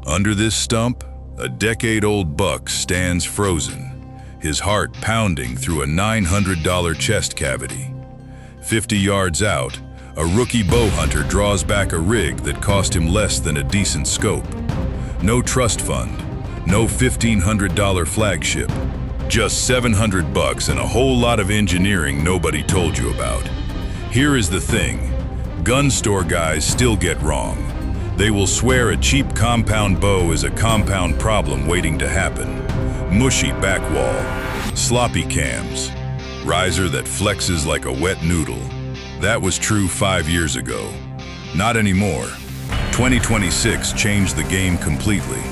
Under this stump, a decade-old buck stands frozen, his heart pounding through a $900 chest cavity. 50 yards out, a rookie bow hunter draws back a rig that cost him less than a decent scope. No trust fund, no $1,500 flagship, just $700 and a whole lot of engineering nobody told you about. Here is the thing, gun store guys still get wrong. They will swear a cheap compound bow is a compound problem waiting to happen. Mushy back wall, sloppy cams, riser that flexes like a wet noodle. That was true 5 years ago. Not anymore. 2026 changed the game completely.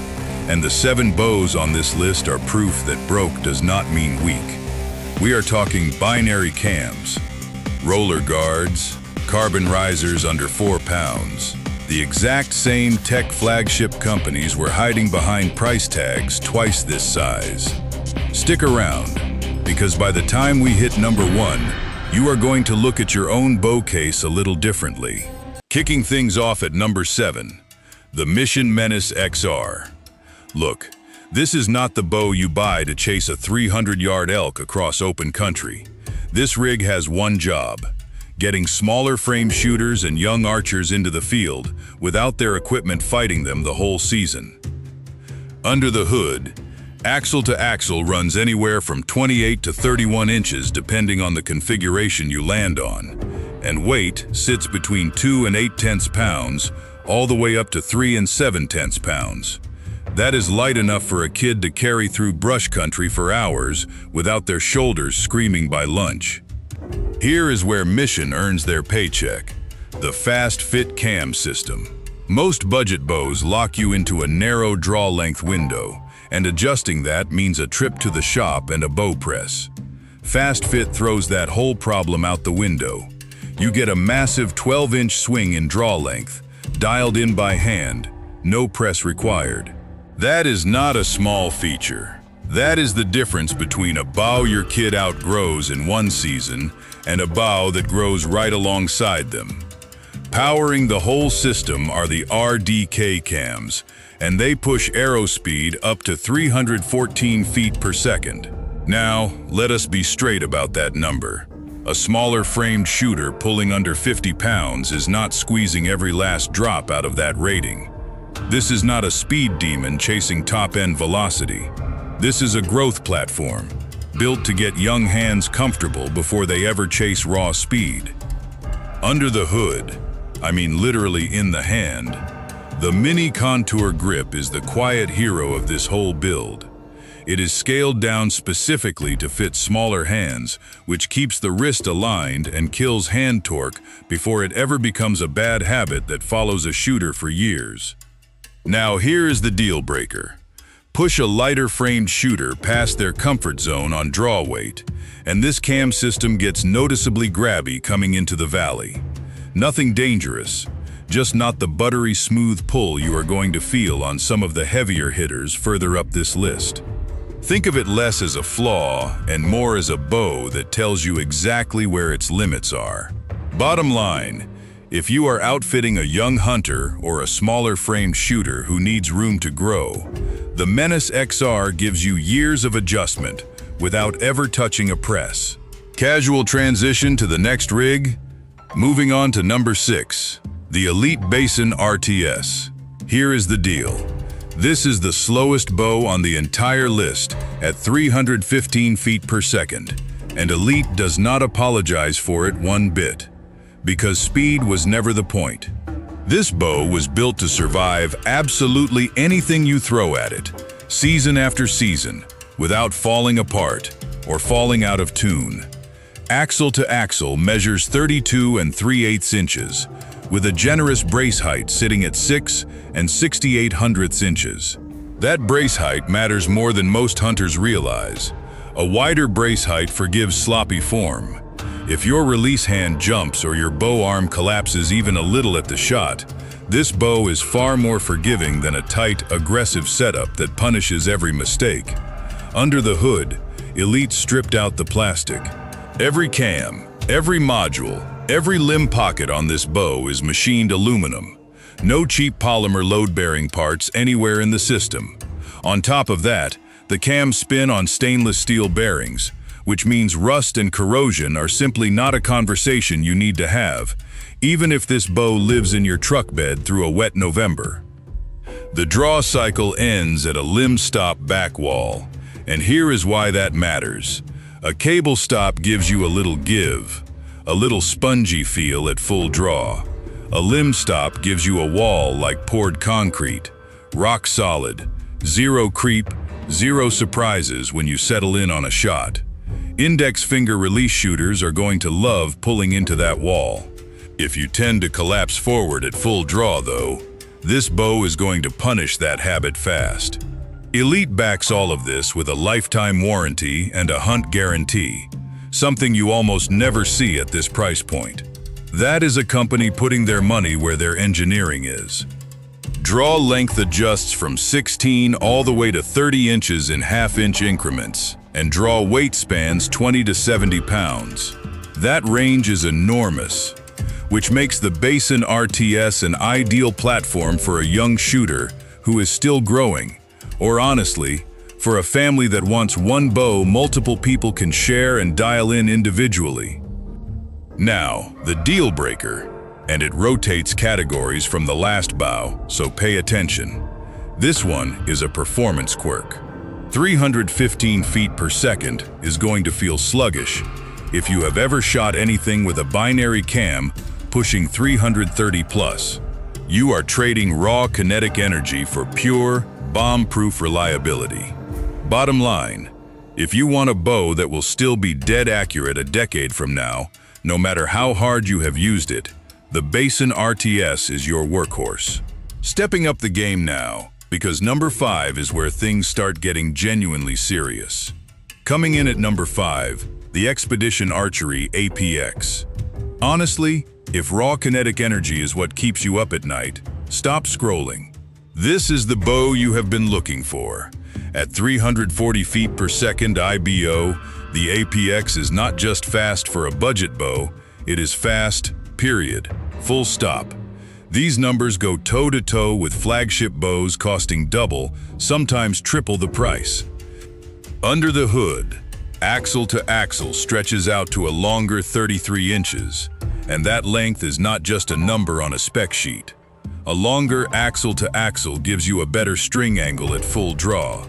And the 7 bows on this list are proof that broke does not mean weak. We are talking binary cams, roller guards, carbon risers under 4 pounds. The exact same tech flagship companies were hiding behind price tags twice this size. Stick around, because by the time we hit number 1, you are going to look at your own bow case a little differently. Kicking things off at number 7, the Mission Menace XR. Look, this is not the bow you buy to chase a 300-yard elk across open country. This rig has one job: getting smaller frame shooters and young archers into the field without their equipment fighting them the whole season. Under the hood, axle to axle runs anywhere from 28 to 31 inches depending on the configuration you land on, and weight sits between 2 and 8/10 pounds, all the way up to 3 and 7/10 pounds. That is light enough for a kid to carry through brush country for hours without their shoulders screaming by lunch. Here is where Mission earns their paycheck: the fast fit cam system. Most budget bows lock you into a narrow draw length window, and adjusting that means a trip to the shop and a bow press. Fast fit throws that whole problem out the window. You get a massive 12-inch swing in draw length, dialed in by hand, no press required. That is not a small feature. That is the difference between a bow your kid outgrows in one season and a bow that grows right alongside them. Powering the whole system are the RDK cams, and they push arrow speed up to 314 feet per second. Now, let us be straight about that number. A smaller framed shooter pulling under 50 pounds is not squeezing every last drop out of that rating. This is not a speed demon chasing top-end velocity. This is a growth platform, built to get young hands comfortable before they ever chase raw speed. Under the hood, I mean literally in the hand, the mini contour grip is the quiet hero of this whole build. It is scaled down specifically to fit smaller hands, which keeps the wrist aligned and kills hand torque before it ever becomes a bad habit that follows a shooter for years. Now here is the deal breaker. Push a lighter framed shooter past their comfort zone on draw weight, and this cam system gets noticeably grabby coming into the valley. Nothing dangerous, just not the buttery smooth pull you are going to feel on some of the heavier hitters further up this list. Think of it less as a flaw and more as a bow that tells you exactly where its limits are. Bottom line, if you are outfitting a young hunter or a smaller framed shooter who needs room to grow, the Menace XR gives you years of adjustment without ever touching a press. Casual transition to the next rig? Moving on to number 6, the Elite Basin RTS. Here is the deal. This is the slowest bow on the entire list at 315 feet per second, and Elite does not apologize for it one bit, because speed was never the point. This bow was built to survive absolutely anything you throw at it, season after season, without falling apart or falling out of tune. Axle to axle measures 32 3/8 inches, with a generous brace height sitting at 6 68/100 inches. That brace height matters more than most hunters realize. A wider brace height forgives sloppy form. If your release hand jumps or your bow arm collapses even a little at the shot, this bow is far more forgiving than a tight, aggressive setup that punishes every mistake. Under the hood, Elite stripped out the plastic. Every cam, every module, every limb pocket on this bow is machined aluminum. No cheap polymer load-bearing parts anywhere in the system. On top of that, the cams spin on stainless steel bearings, which means rust and corrosion are simply not a conversation you need to have, even if this bow lives in your truck bed through a wet November. The draw cycle ends at a limb stop back wall, and here is why that matters. A cable stop gives you a little give, a little spongy feel at full draw. A limb stop gives you a wall like poured concrete, rock solid, zero creep, zero surprises when you settle in on a shot. Index finger release shooters are going to love pulling into that wall. If you tend to collapse forward at full draw though, this bow is going to punish that habit fast. Elite backs all of this with a lifetime warranty and a hunt guarantee, something you almost never see at this price point. That is a company putting their money where their engineering is. Draw length adjusts from 16 all the way to 30 inches in half-inch increments, and draw weight spans 20 to 70 pounds. That range is enormous, which makes the Basin RTS an ideal platform for a young shooter who is still growing, or honestly, for a family that wants one bow multiple people can share and dial in individually. Now, the deal breaker, and it rotates categories from the last bow, so pay attention. This one is a performance quirk. 315 feet per second is going to feel sluggish if you have ever shot anything with a binary cam pushing 330 plus. You are trading raw kinetic energy for pure, bomb-proof reliability. Bottom line, if you want a bow that will still be dead accurate a decade from now, no matter how hard you have used it, the Basin RTS is your workhorse. Stepping up the game now, because number 5 is where things start getting genuinely serious. Coming in at number 5, the Xpedition Archery APX. Honestly, if raw kinetic energy is what keeps you up at night, stop scrolling. This is the bow you have been looking for. At 340 feet per second IBO, the APX is not just fast for a budget bow, it is fast, period, full stop. These numbers go toe-to-toe with flagship bows costing double, sometimes triple the price. Under the hood, axle to axle stretches out to a longer 33 inches, and that length is not just a number on a spec sheet. A longer axle to axle gives you a better string angle at full draw,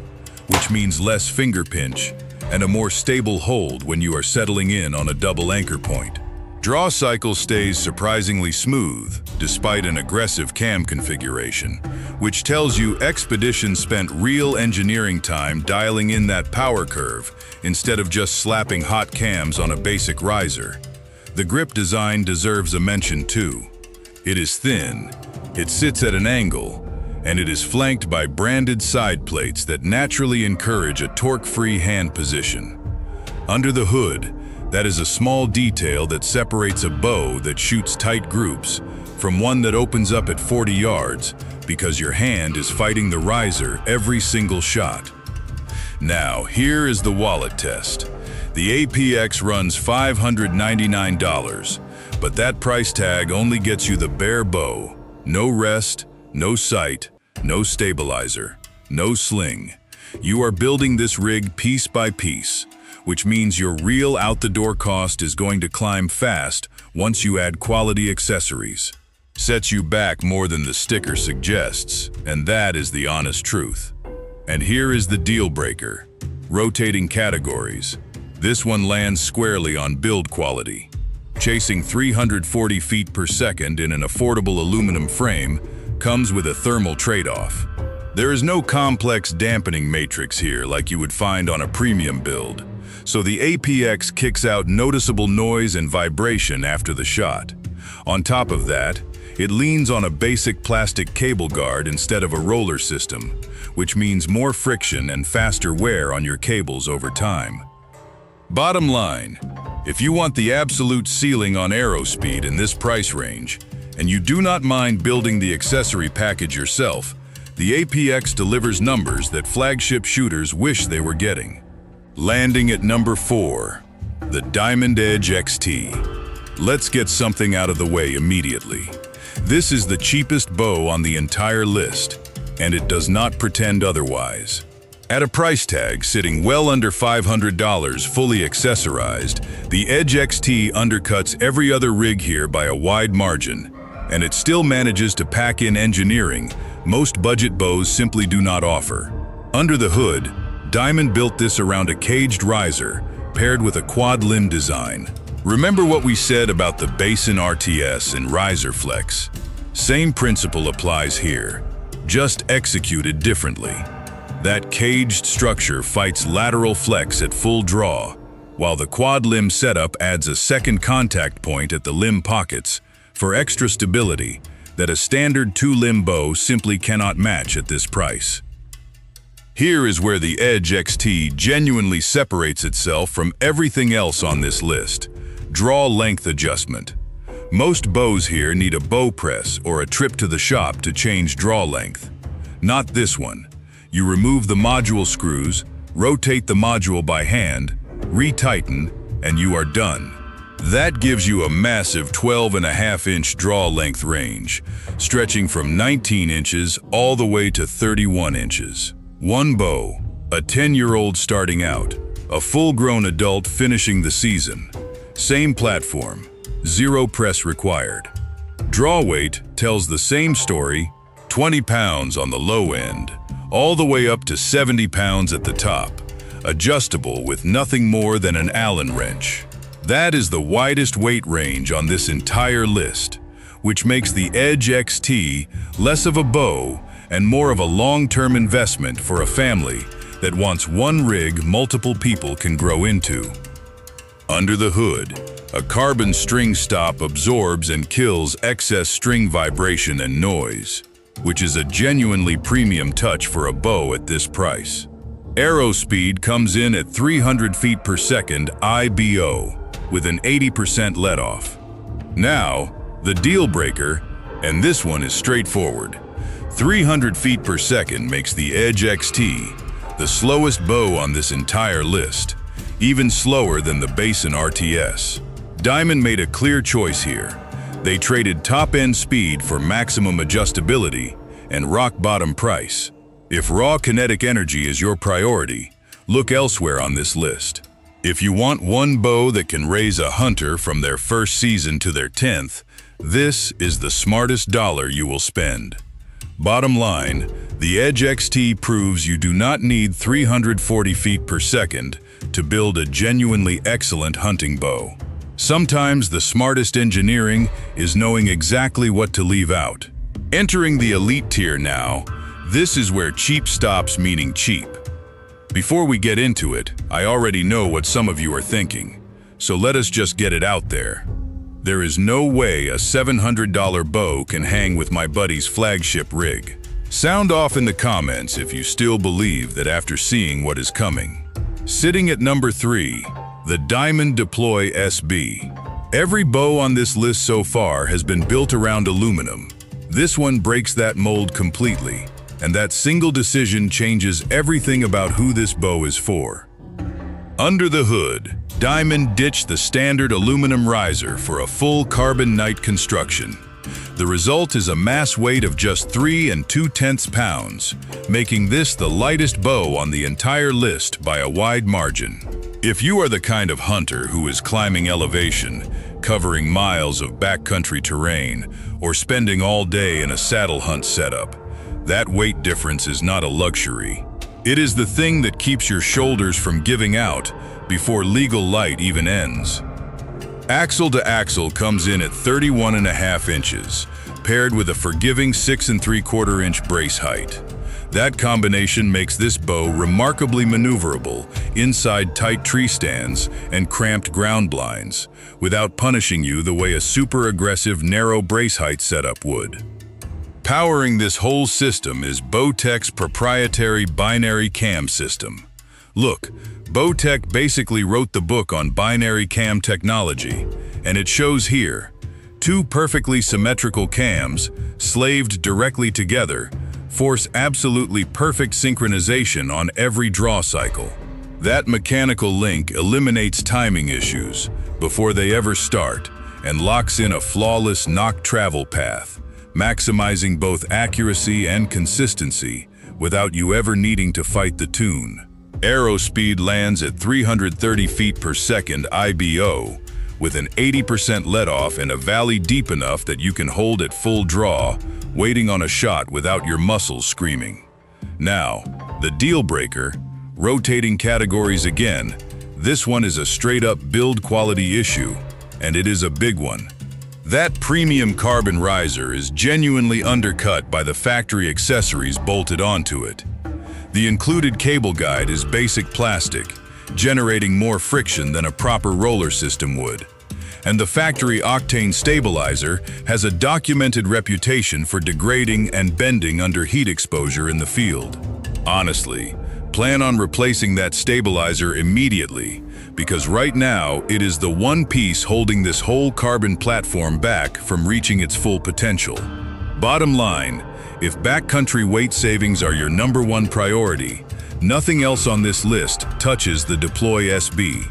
which means less finger pinch and a more stable hold when you are settling in on a double anchor point. Draw cycle stays surprisingly smooth despite an aggressive cam configuration, which tells you Xpedition spent real engineering time dialing in that power curve instead of just slapping hot cams on a basic riser. The grip design deserves a mention too. It is thin, it sits at an angle, and it is flanked by branded side plates that naturally encourage a torque-free hand position. Under the hood, that is a small detail that separates a bow that shoots tight groups from one that opens up at 40 yards because your hand is fighting the riser every single shot. Now, here is the wallet test. The APX runs $599, but that price tag only gets you the bare bow. No rest, no sight, no stabilizer, no sling. You are building this rig piece by piece, which means your real out-the-door cost is going to climb fast once you add quality accessories. Sets you back more than the sticker suggests, and that is the honest truth. And here is the deal breaker. Rotating categories. This one lands squarely on build quality. Chasing 340 feet per second in an affordable aluminum frame comes with a thermal trade-off. There is no complex dampening matrix here like you would find on a premium build, so the APX kicks out noticeable noise and vibration after the shot. On top of that, it leans on a basic plastic cable guard instead of a roller system, which means more friction and faster wear on your cables over time. Bottom line, if you want the absolute ceiling on arrow speed in this price range, and you do not mind building the accessory package yourself, the APX delivers numbers that flagship shooters wish they were getting. Landing at number 4, the Diamond Edge XT. Let's get something out of the way immediately. This is the cheapest bow on the entire list, and it does not pretend otherwise. At a price tag sitting well under $500 fully accessorized, the Edge XT undercuts every other rig here by a wide margin, and it still manages to pack in engineering most budget bows simply do not offer. Under the hood, Diamond built this around a caged riser paired with a quad limb design. Remember what we said about the Basin RTS and riser flex? Same principle applies here, just executed differently. That caged structure fights lateral flex at full draw, while the quad limb setup adds a second contact point at the limb pockets for extra stability that a standard two-limb bow simply cannot match at this price. Here is where the Edge XT genuinely separates itself from everything else on this list: draw length adjustment. Most bows here need a bow press or a trip to the shop to change draw length. Not this one. You remove the module screws, rotate the module by hand, retighten, and you are done. That gives you a massive 12.5-inch draw length range, stretching from 19 inches all the way to 31 inches. One bow, a 10-year-old starting out, a full-grown adult finishing the season. Same platform, 0 press required. Draw weight tells the same story, 20 pounds on the low end, all the way up to 70 pounds at the top, adjustable with nothing more than an Allen wrench. That is the widest weight range on this entire list, which makes the Edge XT less of a bow and more of a long-term investment for a family that wants one rig multiple people can grow into. Under the hood, a carbon string stop absorbs and kills excess string vibration and noise, which is a genuinely premium touch for a bow at this price. Arrow speed comes in at 300 feet per second IBO with an 80% let-off. Now, the deal breaker, and this one is straightforward. 300 feet per second makes the Edge XT the slowest bow on this entire list, even slower than the Basin RTS. Diamond made a clear choice here. They traded top-end speed for maximum adjustability and rock-bottom price. If raw kinetic energy is your priority, look elsewhere on this list. If you want one bow that can raise a hunter from their first season to their 10th, this is the smartest dollar you will spend. Bottom line, the Edge XT proves you do not need 340 feet per second to build a genuinely excellent hunting bow. Sometimes the smartest engineering is knowing exactly what to leave out. Entering the elite tier now, this is where cheap stops meaning cheap. Before we get into it, I already know what some of you are thinking, so let us just get it out there. There is no way a $700 bow can hang with my buddy's flagship rig. Sound off in the comments if you still believe that after seeing what is coming. Sitting at number 3, the Diamond Deploy SB. Every bow on this list so far has been built around aluminum. This one breaks that mold completely, and that single decision changes everything about who this bow is for. Under the hood, Diamond ditched the standard aluminum riser for a full carbon night construction. The result is a mass weight of just 3 2/10 pounds, making this the lightest bow on the entire list by a wide margin. If you are the kind of hunter who is climbing elevation, covering miles of backcountry terrain, or spending all day in a saddle hunt setup, that weight difference is not a luxury. It is the thing that keeps your shoulders from giving out before legal light even ends. Axle to axle comes in at 31.5 inches, paired with a forgiving 6 3/4 inch brace height. That combination makes this bow remarkably maneuverable inside tight tree stands and cramped ground blinds, without punishing you the way a super aggressive narrow brace height setup would. Powering this whole system is Bowtech's proprietary binary cam system. Look, Bowtech basically wrote the book on binary cam technology, and it shows here. 2 perfectly symmetrical cams, slaved directly together, force absolutely perfect synchronization on every draw cycle. That mechanical link eliminates timing issues before they ever start and locks in a flawless nock travel path, maximizing both accuracy and consistency without you ever needing to fight the tune. Arrow speed lands at 330 feet per second IBO, with an 80% let-off and a valley deep enough that you can hold at full draw, waiting on a shot without your muscles screaming. Now, the deal breaker, rotating categories again. This one is a straight-up build quality issue, and it is a big one. That premium carbon riser is genuinely undercut by the factory accessories bolted onto it. The included cable guide is basic plastic, generating more friction than a proper roller system would. And the factory octane stabilizer has a documented reputation for degrading and bending under heat exposure in the field. Honestly, plan on replacing that stabilizer immediately, because right now it is the one piece holding this whole carbon platform back from reaching its full potential. Bottom line, if backcountry weight savings are your #1 priority, nothing else on this list touches the Deploy SB.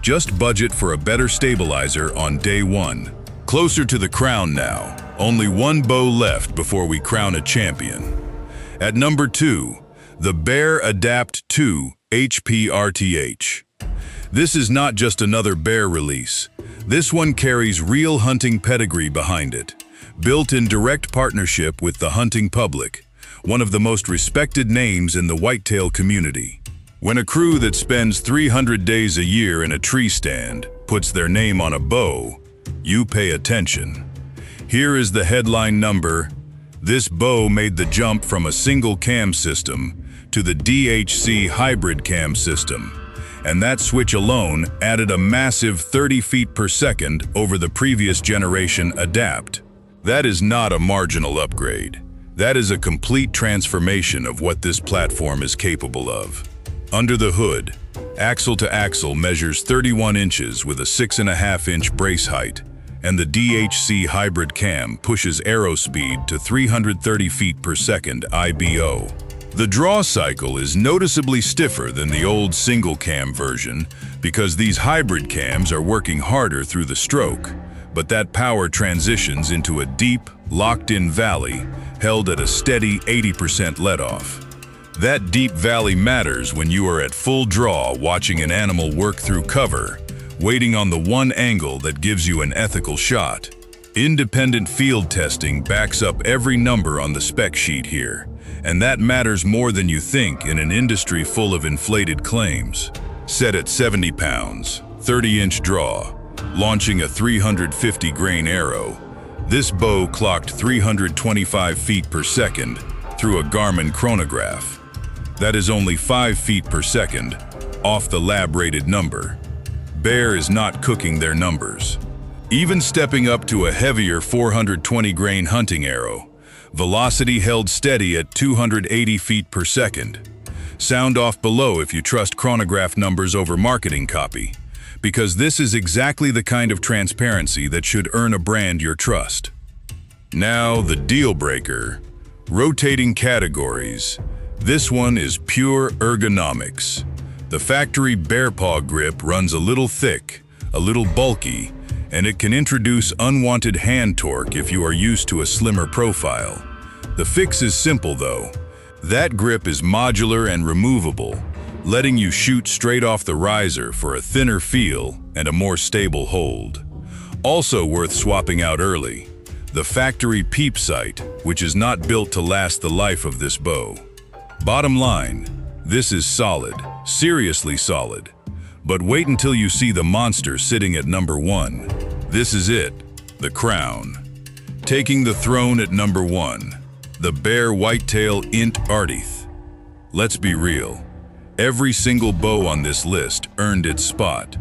Just budget for a better stabilizer on day one. Closer to the crown now, only one bow left before we crown a champion. At number 2, the Bear Adapt 2 HP RTH. This is not just another Bear release. This one carries real hunting pedigree behind it, built in direct partnership with the hunting public, one of the most respected names in the whitetail community. When a crew that spends 300 days a year in a tree stand puts their name on a bow, you pay attention. Here is the headline number. This bow made the jump from a single cam system to the DHC hybrid cam system, and that switch alone added a massive 30 feet per second over the previous generation Adapt. That is not a marginal upgrade. That is a complete transformation of what this platform is capable of. Under the hood, axle to axle measures 31 inches with a 6.5-inch brace height, and the DHC hybrid cam pushes arrow speed to 330 feet per second IBO. The draw cycle is noticeably stiffer than the old single cam version because these hybrid cams are working harder through the stroke, but that power transitions into a deep, locked-in valley held at a steady 80% let-off. That deep valley matters when you are at full draw watching an animal work through cover, waiting on the one angle that gives you an ethical shot. Independent field testing backs up every number on the spec sheet here, and that matters more than you think in an industry full of inflated claims. Set at 70 pounds, 30-inch draw, launching a 350 grain arrow, this bow clocked 325 feet per second through a Garmin chronograph. That is only 5 feet per second, off the lab-rated number. Bear is not cooking their numbers. Even stepping up to a heavier 420 grain hunting arrow, velocity held steady at 280 feet per second. Sound off below if you trust chronograph numbers over marketing copy, because this is exactly the kind of transparency that should earn a brand your trust. Now the deal breaker, rotating categories. This one is pure ergonomics. The factory bear paw grip runs a little thick, a little bulky, and it can introduce unwanted hand torque if you are used to a slimmer profile. The fix is simple though. That grip is modular and removable, letting you shoot straight off the riser for a thinner feel and a more stable hold. Also worth swapping out early, the factory peep sight, which is not built to last the life of this bow. Bottom line, this is solid, seriously solid. But wait until you see the monster sitting at number 1. This is it, the crown. Taking the throne at number 1, the Bear Whitetail INT Artith. Let's be real, every single bow on this list earned its spot.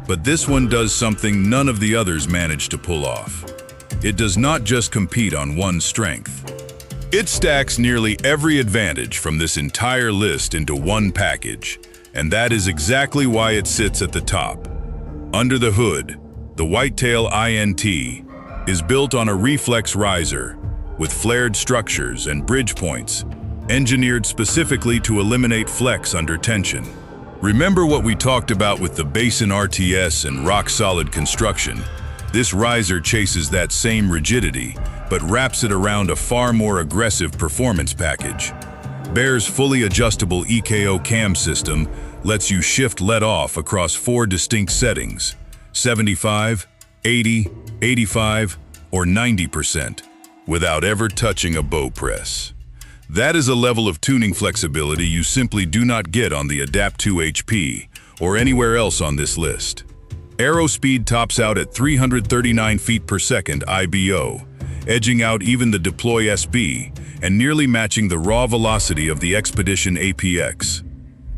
But this one does something none of the others managed to pull off. It does not just compete on one strength. It stacks nearly every advantage from this entire list into one package, and that is exactly why it sits at the top. Under the hood, the Whitetail INT is built on a reflex riser with flared structures and bridge points, engineered specifically to eliminate flex under tension. Remember what we talked about with the Basin RTS and rock-solid construction? This riser chases that same rigidity, but wraps it around a far more aggressive performance package. Bear's fully adjustable EKO cam system lets you shift let-off across 4 distinct settings: 75, 80, 85, or 90%, without ever touching a bow press. That is a level of tuning flexibility you simply do not get on the Adapt 2 HP or anywhere else on this list. Arrow speed tops out at 339 feet per second IBO, edging out even the Deploy SB and nearly matching the raw velocity of the Xpedition APX.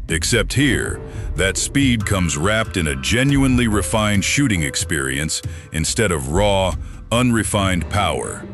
Except here, that speed comes wrapped in a genuinely refined shooting experience instead of raw, unrefined power.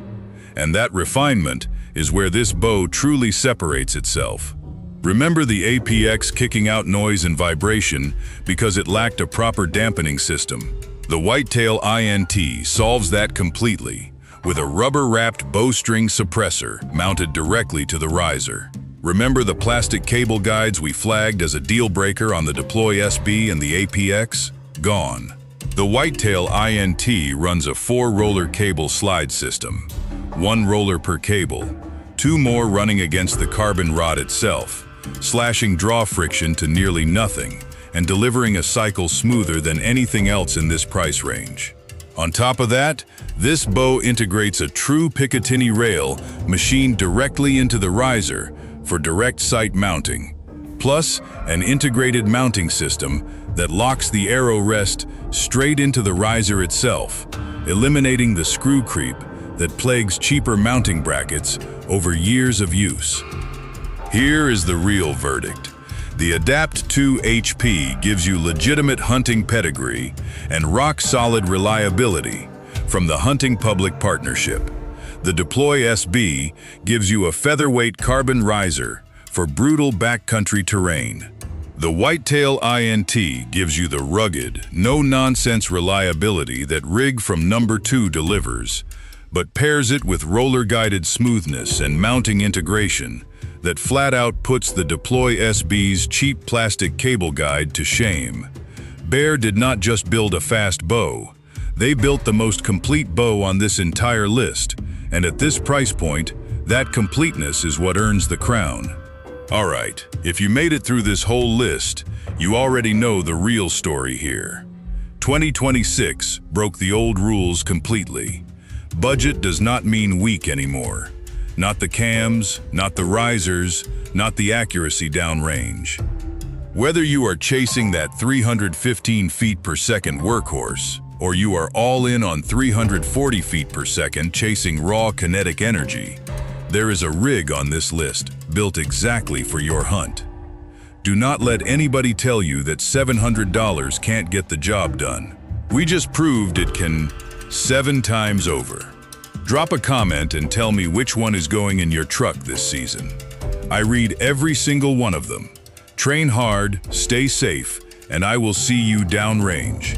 And that refinement is where this bow truly separates itself. Remember the APX kicking out noise and vibration because it lacked a proper dampening system? The Whitetail INT solves that completely with a rubber-wrapped bowstring suppressor mounted directly to the riser. Remember the plastic cable guides we flagged as a deal breaker on the Deploy SB and the APX? Gone. The Whitetail INT runs a 4-roller cable slide system, 1 roller per cable, 2 more running against the carbon rod itself, slashing draw friction to nearly nothing and delivering a cycle smoother than anything else in this price range. On top of that, this bow integrates a true Picatinny rail machined directly into the riser for direct sight mounting, plus an integrated mounting system that locks the arrow rest straight into the riser itself, eliminating the screw creep that plagues cheaper mounting brackets over years of use. Here is the real verdict. The Adapt 2 HP gives you legitimate hunting pedigree and rock-solid reliability from the Hunting Public Partnership. The Deploy SB gives you a featherweight carbon riser for brutal backcountry terrain. The Whitetail INT gives you the rugged, no-nonsense reliability that Rig from No. 2 delivers, but pairs it with roller-guided smoothness and mounting integration that flat-out puts the Deploy SB's cheap plastic cable guide to shame. Bear did not just build a fast bow, they built the most complete bow on this entire list, and at this price point, that completeness is what earns the crown. Alright, if you made it through this whole list, you already know the real story here. 2026 broke the old rules completely. Budget does not mean weak anymore. Not the cams, not the risers, not the accuracy downrange. Whether you are chasing that 315 feet per second workhorse, or you are all in on 340 feet per second chasing raw kinetic energy, there is a rig on this list built exactly for your hunt. Do not let anybody tell you that $700 can't get the job done. We just proved it can 7 times over. Drop a comment and tell me which one is going in your truck this season. I read every single one of them. Train hard, stay safe, and I will see you downrange.